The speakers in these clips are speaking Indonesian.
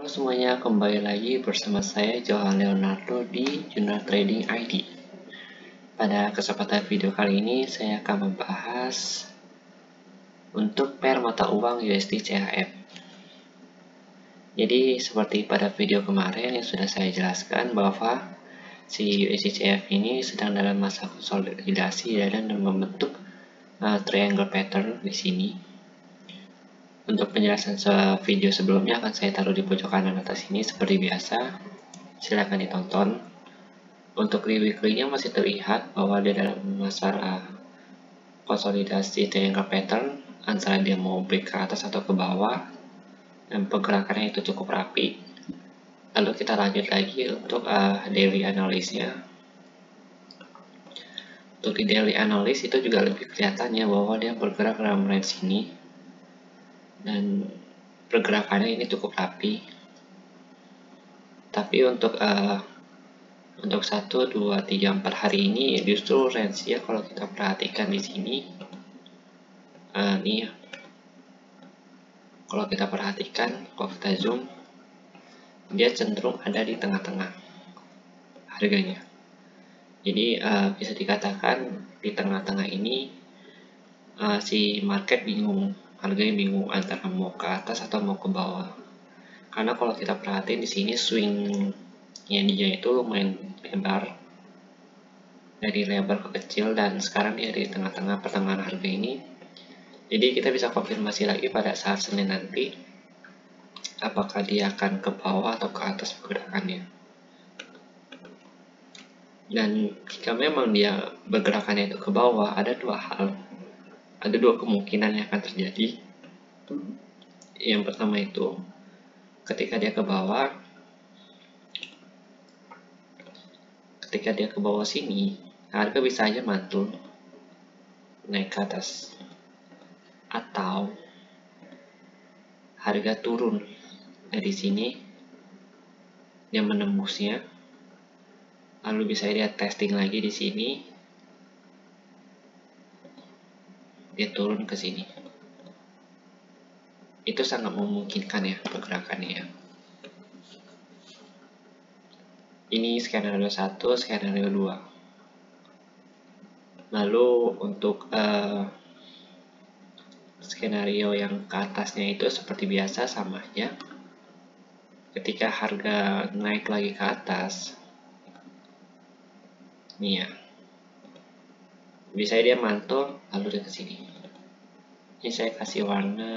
semuanya, kembali lagi bersama saya Johan Leonardo di Jurnal Trading ID. Pada kesempatan video kali ini saya akan membahas untuk pair mata uang USD CHF. Jadi seperti pada video kemarin yang sudah saya jelaskan bahwa si USD CHF ini sedang dalam masa konsolidasi dan membentuk triangle pattern di sini. Untuk penjelasan video sebelumnya akan saya taruh di pojok kanan atas ini seperti biasa. Silahkan ditonton. Untuk di weekly-nya masih terlihat bahwa dia dalam masalah konsolidasi triangle pattern antara dia mau break ke atas atau ke bawah, dan pergerakannya itu cukup rapi. Lalu kita lanjut lagi untuk daily analysis-nya. Untuk di daily analysis itu juga lebih kelihatannya bahwa dia bergerak dalam range ini dan pergerakannya ini cukup rapi. Tapi untuk 1, 2, 3, 4 hari ini justru range-nya kalau kita perhatikan di sini nih ya. Kalau kita perhatikan, kalau kita zoom, dia cenderung ada di tengah-tengah harganya. Jadi bisa dikatakan di tengah-tengah ini si market bingung, harganya bingung antara mau ke atas atau mau ke bawah. Karena kalau kita perhatiin di sini swing-nya dia itu lumayan lebar, dari lebar ke kecil, dan sekarang dia di tengah-tengah pertengahan harga ini. Jadi kita bisa konfirmasi lagi pada saat Senin nanti apakah dia akan ke bawah atau ke atas pergerakannya. Dan jika memang dia bergerakannya itu ke bawah, ada dua kemungkinan yang akan terjadi. Yang pertama itu ketika dia ke bawah sini, harga bisa aja mantul naik ke atas, atau harga turun dari sini, dia menembusnya, lalu bisa dia testing lagi di sini, dia turun ke sini. Itu sangat memungkinkan ya pergerakannya ya. Ini skenario 1, skenario 2. Lalu untuk skenario yang ke atasnya itu seperti biasa sama aja. Ketika harga naik lagi ke atas, nih ya, bisa dia mantul lalu dia ke sini. Ini saya kasih warna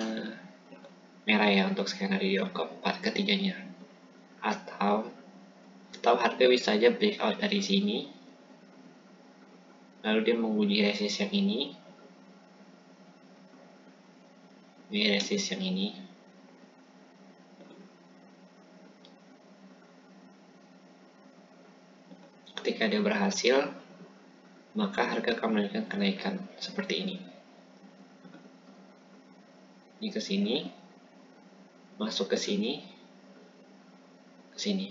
merah ya untuk skenario ketiganya. Atau harga bisa aja breakout dari sini, lalu dia menguji resist yang ini, resist yang ini, ketika dia berhasil, maka harga akan melanjutkan kenaikan seperti ini. Ini ke sini, masuk ke sini, ke sini,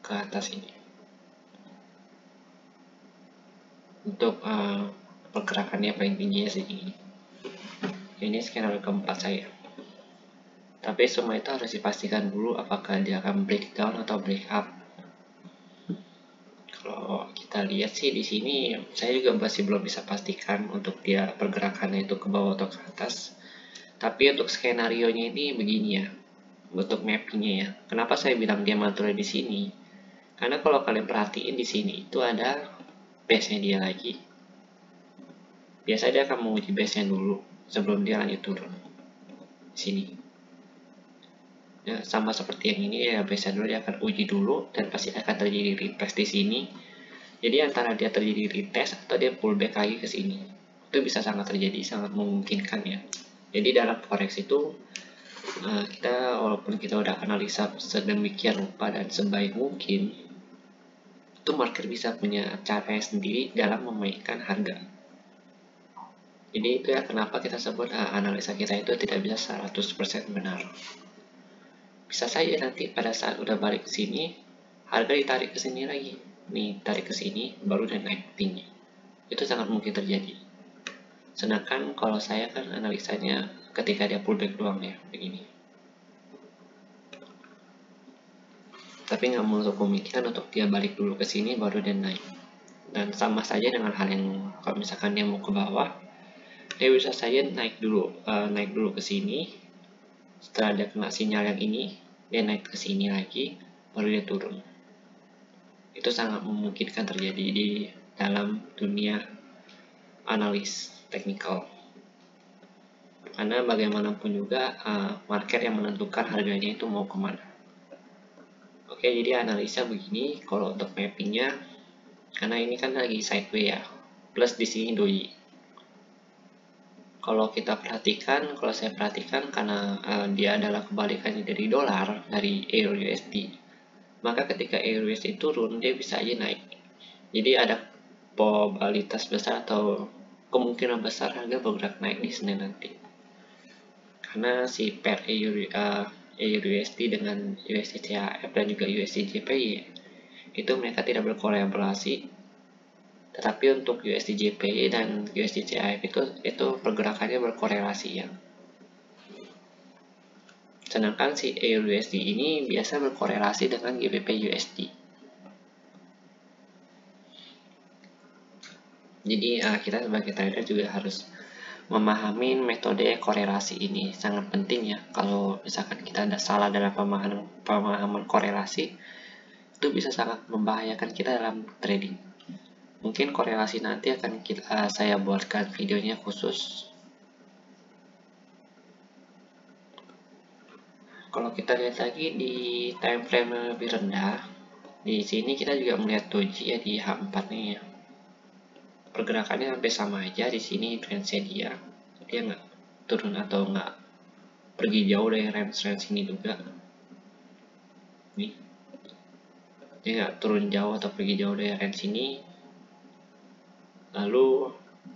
ke atas ini. Untuk pergerakannya paling tingginya segini. Ini skenario keempat saya. Tapi semua itu harus dipastikan dulu apakah dia akan breakdown atau break up. Kalau kita lihat sih di sini, saya juga masih belum bisa pastikan untuk dia pergerakannya itu ke bawah atau ke atas. Tapi untuk skenario-nya ini begini ya, untuk mappingnya ya. Kenapa saya bilang dia mantul di sini? Karena kalau kalian perhatiin di sini itu ada base-nya dia lagi. Biasanya dia akan menguji base-nya dulu sebelum dia lanjut turun. Sini. Ya, sama seperti yang ini ya, base-nya dulu dia akan uji dulu dan pasti akan terjadi retest di sini. Jadi antara dia terjadi retest atau dia pullback lagi ke sini. Itu bisa sangat terjadi, sangat memungkinkan ya. Jadi dalam forex itu kita walaupun kita udah analisa sedemikian rupa dan sebaik mungkin, itu market bisa punya caranya sendiri dalam memainkan harga. Jadi itu ya kenapa kita sebut analisa kita itu tidak bisa 100% benar. Bisa saja nanti pada saat udah balik ke sini, harga ditarik ke sini lagi. Nih, tarik ke sini baru dia naik tinggi. Itu sangat mungkin terjadi. Sedangkan kalau saya kan analisanya ketika dia pullback doang ya, begini. Tapi nggak menutup kemungkinan untuk dia balik dulu ke sini baru dia naik. Dan sama saja dengan hal yang kalau misalkan dia mau ke bawah, dia bisa saja naik dulu ke sini. Setelah dia kena sinyal yang ini, dia naik ke sini lagi, baru dia turun. Itu sangat memungkinkan terjadi di dalam dunia analis teknikal. Karena bagaimanapun juga market yang menentukan harganya itu mau kemana. Oke, jadi analisa begini. Kalau untuk mappingnya, karena ini kan lagi sideways ya, plus di sini doji. Kalau saya perhatikan karena dia adalah kebalikannya dari dolar, dari euro USD, maka ketika euro USD turun, dia bisa aja naik. Jadi ada probabilitas besar atau kemungkinan besar harga bergerak naik di Senin nanti. Karena si pair EUR/USD dengan USD CHF dan juga USD JPY itu mereka tidak berkorelasi, tetapi untuk USD JPY dan USD CHF itu pergerakannya berkorelasi ya. Sedangkan si EUR/USD ini biasa berkorelasi dengan GBP/USD. Jadi kita sebagai trader juga harus memahami metode korelasi ini, sangat penting ya. Kalau misalkan kita ada salah dalam pemahaman korelasi, itu bisa sangat membahayakan kita dalam trading. Mungkin korelasi nanti akan saya buatkan videonya khusus. Kalau kita lihat lagi di time frame yang lebih rendah, di sini kita juga melihat doji ya di H4 nih ya. Pergerakannya hampir sama aja. Di sini range-nya dia nggak turun atau nggak pergi jauh dari range ini juga. Nih, dia nggak turun jauh atau pergi jauh dari range ini. Lalu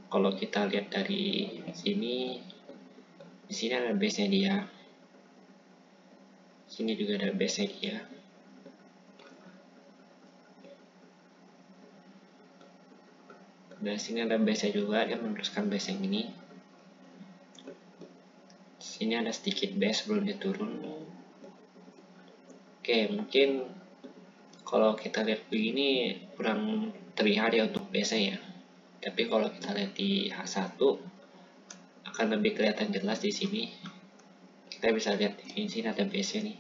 kalau kita lihat dari sini, di sini ada base-nya dia. Sini juga ada base-nya dia. Dan sini ada base-nya juga, dia meneruskan base yang ini. Sini ada sedikit base sebelum dia turun. Oke, mungkin kalau kita lihat begini kurang terlihat ya untuk base-nya ya. Tapi kalau kita lihat di H1 akan lebih kelihatan jelas di sini. Kita bisa lihat di sini ada base-nya nih.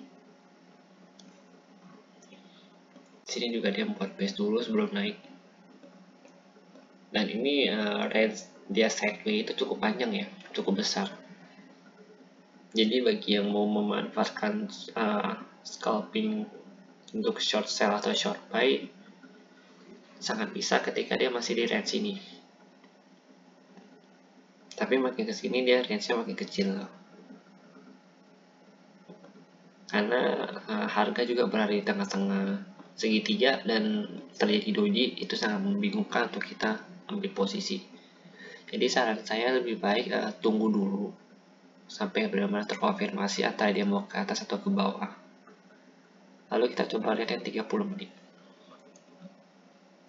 Sini juga dia membuat base dulu sebelum naik. Dan ini range dia sideways itu cukup panjang ya, cukup besar. Jadi bagi yang mau memanfaatkan scalping untuk short sell atau short buy, sangat bisa ketika dia masih di range ini. Tapi makin kesini dia range-nya makin kecil. Karena harga juga berada di tengah-tengah segitiga dan terjadi doji, itu sangat membingungkan untuk kita ambil posisi. Jadi saran saya lebih baik tunggu dulu sampai benar-benar terkonfirmasi antara dia mau ke atas atau ke bawah. Lalu kita coba lihat yang 30 menit.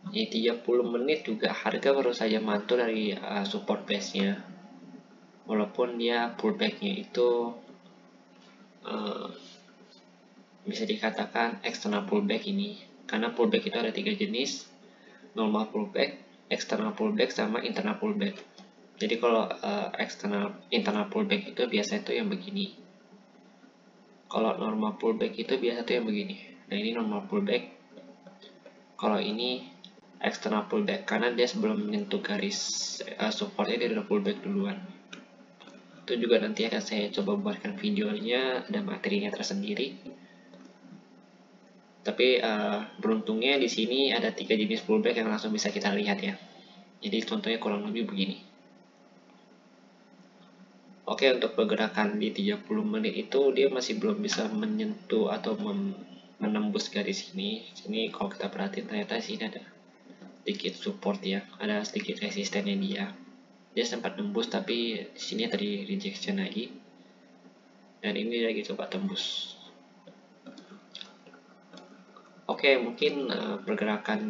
Di 30 menit juga harga baru saja mantul dari support base-nya. Walaupun dia pullback-nya itu bisa dikatakan external pullback ini. Karena pullback itu ada 3 jenis, normal pullback, external pullback, sama internal pullback. Jadi kalau internal pullback itu biasa itu yang begini. Kalau normal pullback itu biasa itu yang begini. Nah ini normal pullback. Kalau ini external pullback karena dia sebelum menyentuh garis supportnya dia udah pullback duluan. Itu juga nanti akan saya coba buatkan videonya, ada materinya tersendiri. Tapi beruntungnya di sini ada 3 jenis pullback yang langsung bisa kita lihat ya. Jadi contohnya kurang lebih begini. Oke, untuk pergerakan di 30 menit itu dia masih belum bisa menyentuh atau menembus garis ini. Sini kalau kita perhatiin ternyata sini ada sedikit support ya, ada sedikit resistennya dia. Dia sempat tembus tapi di sini tadi rejection lagi. Dan ini lagi coba tembus. Oke, mungkin pergerakan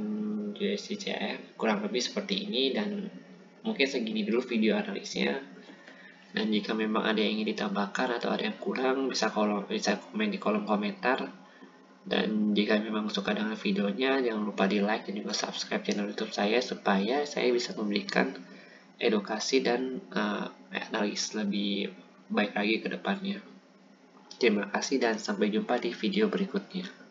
USD CHF kurang lebih seperti ini dan mungkin segini dulu video analisnya. Dan jika memang ada yang ingin ditambahkan atau ada yang kurang, bisa komen di kolom komentar. Dan jika memang suka dengan videonya, jangan lupa di like dan juga subscribe channel YouTube saya supaya saya bisa memberikan edukasi dan analis lebih baik lagi ke depannya. Terima kasih dan sampai jumpa di video berikutnya.